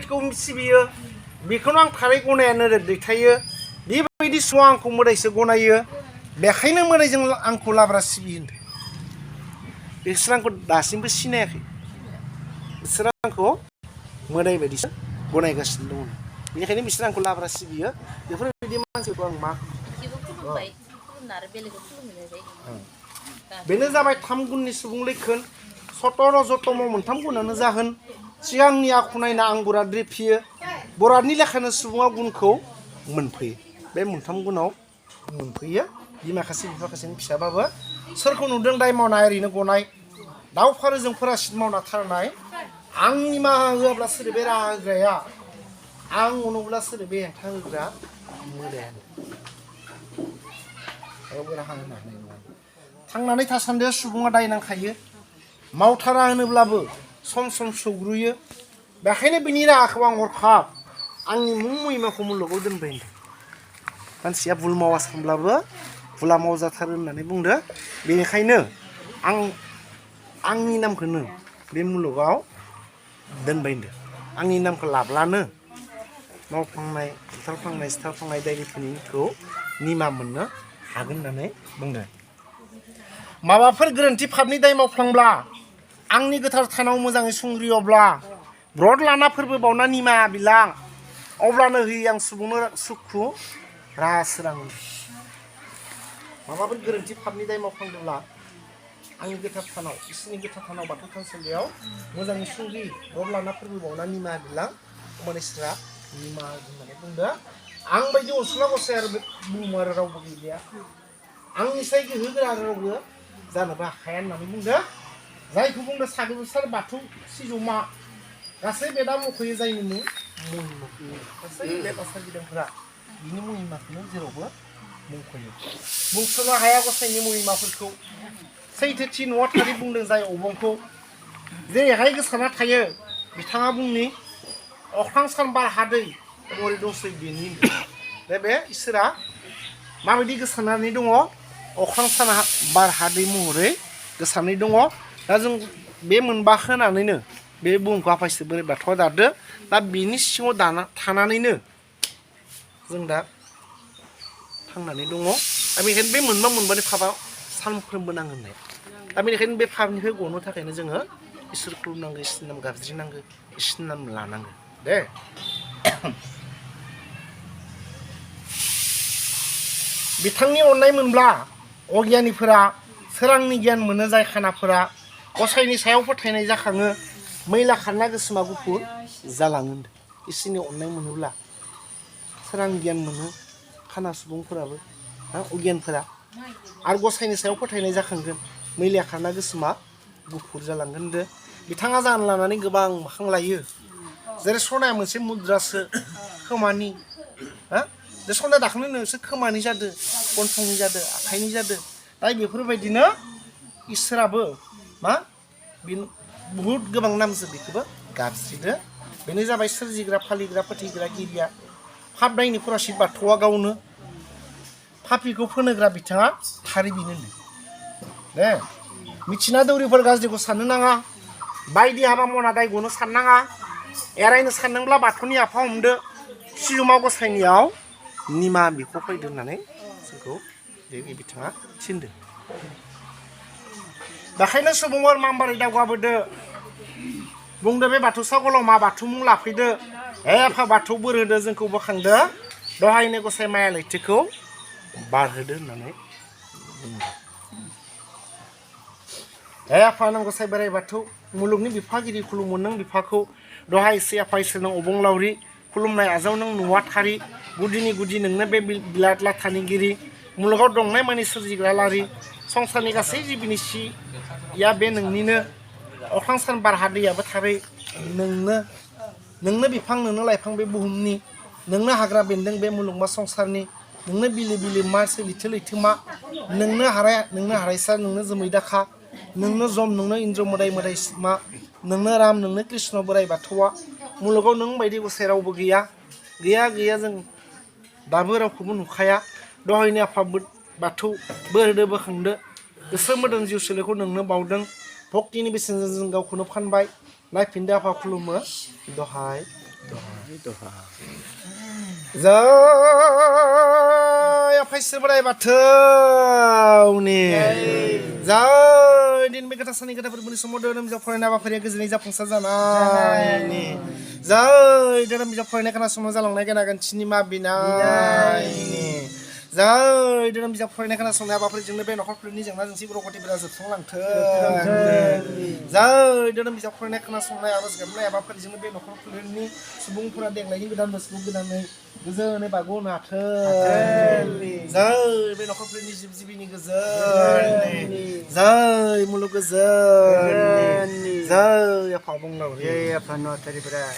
खौ सिबियो बेखौनो आं थारै गनायानो दैथायो बेबायदि सुबुङा आंखौ मोदायसो गनायो बेखायनो मोदायजों आंखौ लाब्रा सिबियो होनदों बिसोर आंखौ दासिमबो सिनायाखै बिसोर आंखौ मोदाय बायदिसो गनायगासिनो दङ बेनिखायनो बिसोर आंखौ लाब्रा सिबियो बेफोरबायदि मानसिखौ आं मा बेनो जाबाय 3 गुननि सुबुं लैखोन सतर जतम मोनथाम गुनानो जाहोन सिगांनि आखु नायना आं बराद रिफियो बरादनि लेखानो सुबुङा गुनखौ मोनफैयो बे मोनथाम गुनाव मोनफैयो बिमा खासे बिफा खासेनि फिसाबाबो सोरखौ नुदों दाय मावनाय ओरैनो गनाय दाउ फारोजों फोरासित मावना थारनाय आं निमाहा होआब्ला सोर बे राहा होग्राया आं अनोब्ला सोर बे हेंथा होग्रा मोदायानो राहा होनो हानाय नङा थांनानै थासान्दियाव सुबुङा दाय नांखायो मावथारा होनोब्लाबो सम सम सौग्रुयो बेखायनो बिनि राहाखौ आं हरखाब आंनि मुं महिमाखौ मुलुगाव दोनबाय होनदों मानसिया भुल मावा सानब्लाबो भुला मावजाथारो होननानै बुंदो बेनिखायनो आं आंनि नामखौनो बे मुलुगाव दोनबाय होनदों आंनि नामखौ लाब्लानो मावफ्लांनाय बुथारफ्लांनाय सिथारफ्लांनाय दायनिफोरनिखौ निमा मोननो हागोन होननानै बुंदों माबाफोर गोरोन्थि फाबनि दाय मावफ्लांब्ला आंनि गोथार थानाव मोजाङै संग्रियोब्ला ब्रद लाना फोरबो बावना निमाया बिलां अब्लानो होयो आं सुबुंनो सुखु राहा सोरां माबाफोर गोरोन्थि फाबनि दाय मावफ्लांदोंब्ला आंनि गोथार थानाव इसोरनि गोथार थानाव बाथौ थानसालियाव मोजाङै संग्रि ब्रद लाना फोरबो बावना निमाया बिलां होमबानो इसोरा निमा होननानै बुंदो आं बायदि अनसुला गसाय आरो बुहुमाव आरो रावबो गैलिया आंनि साय गोहो गोरा रावबो जानोबो हाखाया होननानै बुंदो जायखौ बुंदो सागोसार बाथौ सिजौमा गासै बेदा मख'यो जायनि मुं महिमाखौ गासै बे आसागिरिफोरा बिनि महिमाखौनो जेरावबो मुंख'यो बुंस'नो हाया गसाइनि महिमाफोरखौ सैथोथि न'आव थारि बुंदों जाय अबंखौ जेरैहाय गोसारना थायो बिथाङा बुंनि अख्रां सान बार हादै महरै दंसै बेनि बे इसोरा माबायदि गोसारनानै दङ अख्रां सान बार हादै महरै गोसारनानै दङ दा जों बे मोनबाखो होनानैनो बे बुहुमखौ आफा इसोर बोराइ बाथौआ दादो दा बेनि सिङाव दाना थानानैनो जों दा थांनानै दङ दा बेनिखायनो बे मोनबानि फाबा सानफ्रोमबो नांगोननाय दा बेनिखायनो बे फाबनिफ्राय गनो थाखायनो जोङो इसोर खुलुमनांगौ इसोरनि नाम गाबज्रिनांगौ इसोरनि नाम लानांगौ दे बिथांनि अननाय मोनब्ला अगियानिफोरा सोरांनि गियान मोनो जाय खानाफोरा गसाइनि सायाव फोथायनाय जाखाङो मैला खारना गोसोमा गुफुर जालाङो इसोरनि अननाय मोनोब्ला सोरां गियान मोनो खाना सुबुंफोराबो अगियानफोरा आरो गसाइनि सायाव फोथायनाय जाखांगोन मैला खारना गोसोमा गुफुर जालांगोन होनदो बिथाङा जान लानानै गोबां मोखां लायो जेरै सनाया मोनसे मुद्रासो खोमानि बे सना दाखांनो नोंसोर खोमानि जादो गन्थंनि जादो आखाइनि जादो दा बेफोरबायदिनो इसोराबो मा बुहुत गोबां नामजों बेखौबो गाबज्रिदो बेनो जाबाय सोरजिग्रा फालिग्रा फोथैग्रा गिरिया फाब दायनि फरासित बाथौआ गावनो फापिखौ फोनोग्रा बिथाङा थारै बेनो दे मिथिना दौरिफोर गाज्रिखौ साननो नाङा बायदि हाबा मावना दाय गनो साननाङा एरायनो सानदोंब्ला बाथौनि आफा हमदो सिजुमा गसाइनियाव निमा बिखौ फैदो होननानै जोंखौ बे बिथाङा थिनदो बेखायनो सुबुंफोर मामबारै दावगाबोदो बुंदो बे बाथौसा गलमा बाथौ मुं लाफैदो हे आफा बाथौ बोर होदो जोंखौ बोखांदो दहायनो गसाइ माया लैथोखौ बारहोदो होननानै बुंदो हे आफा नों गसाइ बोराइ बाथौ मुलुगनि बिफागिरि खुलुमो नों बिफाखौ दहाय एसे आफा इसोरनो अबंलावरि खुलुमनाय आजाव नों नुवा थारि गुदिनि गुदि नोंनो बे बिलात लाथानिगिरि मुलुगाव दंनाय मानि सोरजिग्रा लारि संसारनि गासै जिबिनि सिया बे नोंनिनो अख्रां सान बार हादैयाबो थारै नोंनो बिफां नोंनो लाइफां बे बुहुमनि नोंनो हाग्रा बेन्दों बे मुलुगमा संसारनि नोंनो बिलो बिलोमा लैथो लैथोमा नोंनो हारायसा नोंनो जोमै दाखा नोंनो जम नोंनो इन्द्र मोदाय मोदायमा नोंनो राम नोंनो कृष्ण बोराइ बाथौआ मुलुगाव नों बायदि गसाइ रावबो गैया जों दाबो रावखौबो नुखाया दहायनि आफा बाथौ बोर होदो बोखांदो गोसो मोदोम जिउ सोलेरखौ नोंनो बावदों भक्तिनि बेसेनजों जों गावखौनो फानबाय नायफिनदो आफा खुलुमो दहाय Giờ phải sửa bài bát thâu nè. Giờ din mấy cái thằng này cái thằng phải bún sâm đôi làm cho phơi na bắp phải cái gì này phăng sa na nè. Giờ đây làm cho phơi na cái nào sâm lòng này cái nào cái chini ma bina nè. Giờ đây làm cho phơi na cái nào sâm na bắp phải chúng nó bên nó khó phơi ní chẳng là chúng si bro có thể bây giờ phăng lăng thơ. Giờ đây làm cho phơi na cái nào sâm na bắp cái này bắp phải chúng nó bên nó khó phơi ní. Subung pura deng lagi cái đàn bus subung cái đàn này. Giờ này bà cô nạt thơ. Giờ bên nó khó phơi ní zip zip ní cái giờ này. Giờ mulu cái giờ. Giờ ya phao bông đầu. Ye, apa no tadi berai.